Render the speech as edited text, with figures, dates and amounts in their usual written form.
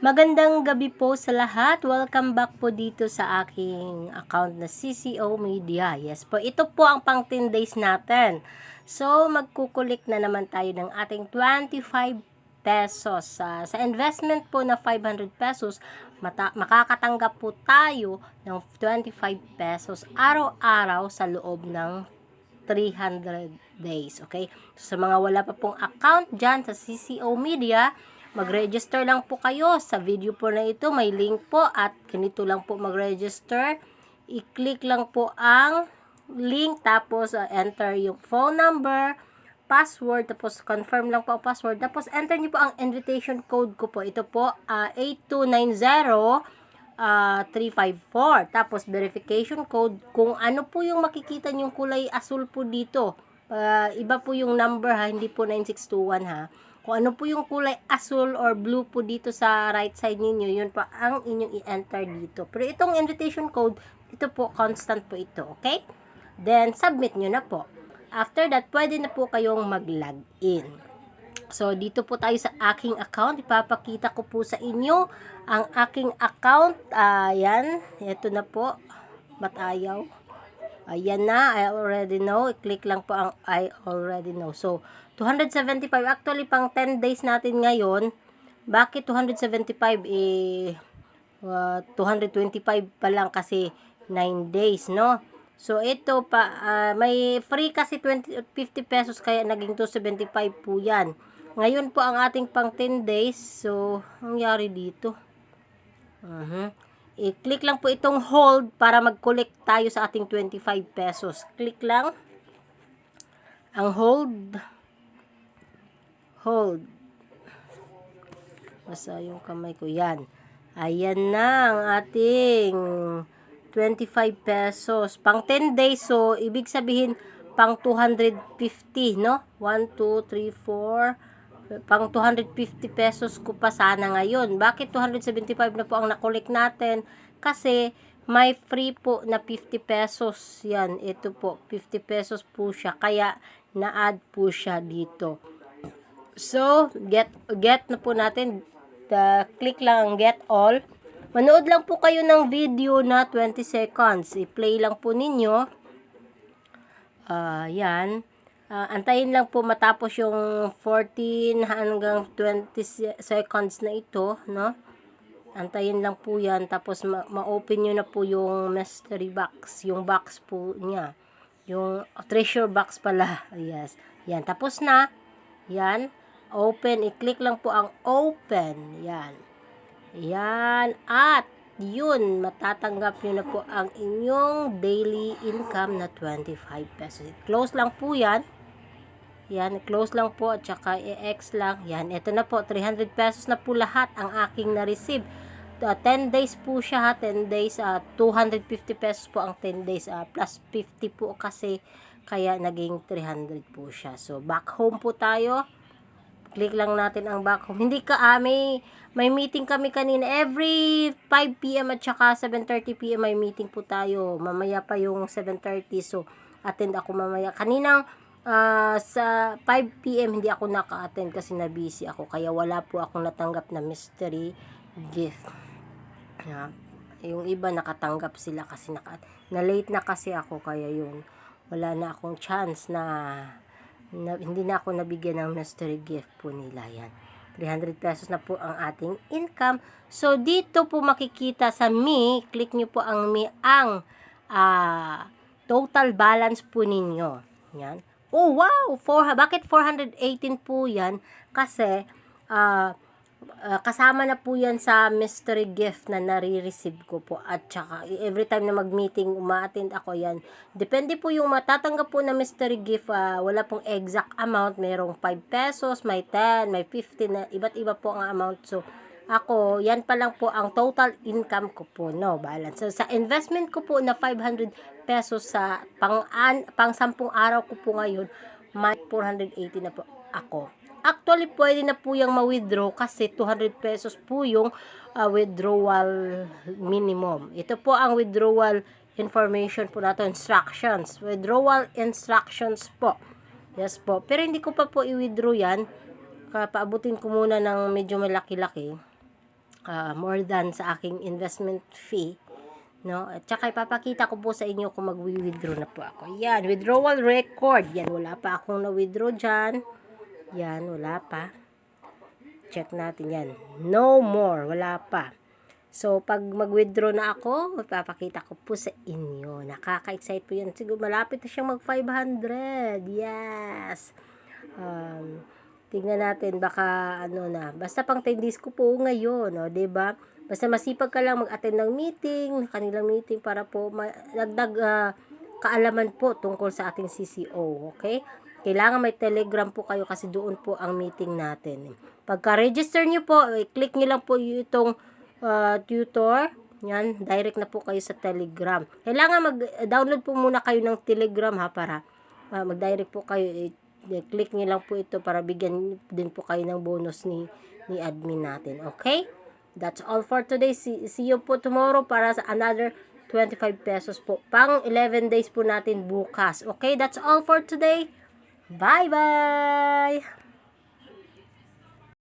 Magandang gabi po sa lahat. Welcome back po dito sa aking account na CCO Media. Yes po, ito po ang pang 10 days natin. So, magkukulik na naman tayo ng ating 25 pesos. Sa investment po na 500 pesos, makakatanggap po tayo ng 25 pesos araw-araw sa loob ng 300 days. Okay? So, sa mga wala pa pong account dyan sa CCO Media, mag-register lang po kayo. Sa video po na ito, may link po at ganito lang po mag-register. I-click lang po ang link, tapos enter yung phone number, password, tapos confirm lang po ang password. Tapos enter niyo po ang invitation code ko po. Ito po, 8290354. Tapos verification code. Kung ano po yung makikita niyong kulay asul po dito. Iba po yung number ha, hindi po 9621 ha. Kung ano po yung kulay asul or blue po dito sa right side ninyo, yun po ang inyong i-enter dito. Pero itong invitation code, ito po, constant po ito, okay? Then, submit nyo na po. After that, pwede na po kayong mag-log in. So, dito po tayo sa aking account. Ipapakita ko po sa inyo ang aking account. Ayan, ito na po. Ba't ayaw? Ayan na, I already know. I-click lang po ang I already know. So, 275. Actually, pang 10 days natin ngayon. Bakit 275? 225 pa lang kasi 9 days, no? So, ito pa, may free kasi 50 pesos, kaya naging 275 po yan. Ngayon po ang ating pang 10 days. So, nangyari dito. I-click lang po itong hold para mag-collect tayo sa ating 25 pesos. Click lang ang hold. Hold. Basta yung kamay ko. Yan. Ayan na ang ating 25 pesos. Pang 10 days. So, ibig sabihin, pang 250, no? 1, 2, 3, 4. Pang 250 pesos ko pa sana ngayon. Bakit 275 na po ang nakulik natin? Kasi may free po na 50 pesos. Yan, ito po, 50 pesos po siya. Kaya na-add po siya dito. So, get na po natin. Click lang ang get all. Manood lang po kayo ng video na 20 seconds. I-play lang po ninyo. Yan. Antayin lang po matapos yung 14 hanggang 20 seconds na ito, no? Antayin lang po yan. Tapos ma-open nyo na po yung mystery box. Yung box po niya. Yung treasure box pala. Yes. Yan. Tapos na. Yan. Open. I-click lang po ang open. Yan. Yan. At yun, matatanggap nyo na po ang inyong daily income na 25 pesos. Close lang po yan. Yan, close lang po at saka i-X lang. Yan, ito na po, 300 pesos na po lahat ang aking na-receive. 10 days po siya ha, 10 days, 250 pesos po ang 10 days, plus 50 po kasi, kaya naging 300 po siya. So, back home po tayo. Click lang natin ang back home. Hindi ka, may meeting kami kanina. Every 5 p.m. at saka 7:30 p.m. may meeting po tayo. Mamaya pa yung 7:30. So, attend ako mamaya. Kaninang sa 5 p.m. hindi ako naka-attend kasi na-busy ako. Kaya wala po akong natanggap na mystery gift. Yung iba nakatanggap sila kasi na-late na kasi ako. Kaya yun, wala na akong chance na hindi na ako nabigyan ng mystery gift po nila. Yan, 300 pesos na po ang ating income. So, dito po makikita sa me, click nyo po ang me, ang total balance po ninyo. Yan. Oh, wow! Bakit 418 po yan? Kasi, kasama na po yan sa mystery gift na nare-receive ko po. At saka, every time na mag-meeting, uma-attend ako yan. Depende po yung matatanggap po na mystery gift. Wala pong exact amount. Merong 5 pesos, may 10, may 15, na iba't iba po ang amount. So, ako, yan pa lang po ang total income ko po, no, balance. So, sa investment ko po na 500 pesos sa pang 10 araw ko po ngayon, may 480 na po ako. Actually, pwede na po yung ma-withdraw kasi 200 pesos po yung withdrawal minimum. Ito po ang withdrawal information po nato, instructions. Withdrawal instructions po. Yes po. Pero hindi ko pa po i-withdraw yan. Paabutin ko muna ng medyo malaki-laki. more than sa aking investment fee, no? At saka ipapakita ko po sa inyo kung mag-withdraw na po ako. Yan, withdrawal record. Yan, wala pa akong na-withdraw dyan. Yan, wala pa. Check natin yan. No more, wala pa. So, pag mag-withdraw na ako, ipapakita ko po sa inyo. Nakaka-excite po yan. Siguro malapit na siyang mag-500. Yes! Tingnan natin, baka ano na. Basta pang 10 days ko po ngayon, no? 'Di ba? Basta masipag ka lang mag-attend ng meeting, kanilang meeting para po dagdag kaalaman po tungkol sa ating CCO, okay? Kailangan may Telegram po kayo kasi doon po ang meeting natin. Pagka-register nyo po, i-click nyo lang po itong tutor. Yan, direct na po kayo sa Telegram. Kailangan mag-download po muna kayo ng Telegram ha, para mag-direct po kayo. Click nyo lang po ito para bigyan din po kayo ng bonus ni admin natin. Okay? That's all for today. See you po tomorrow para sa another 25 pesos po. Pang 11 days po natin bukas. Okay? That's all for today. Bye-bye!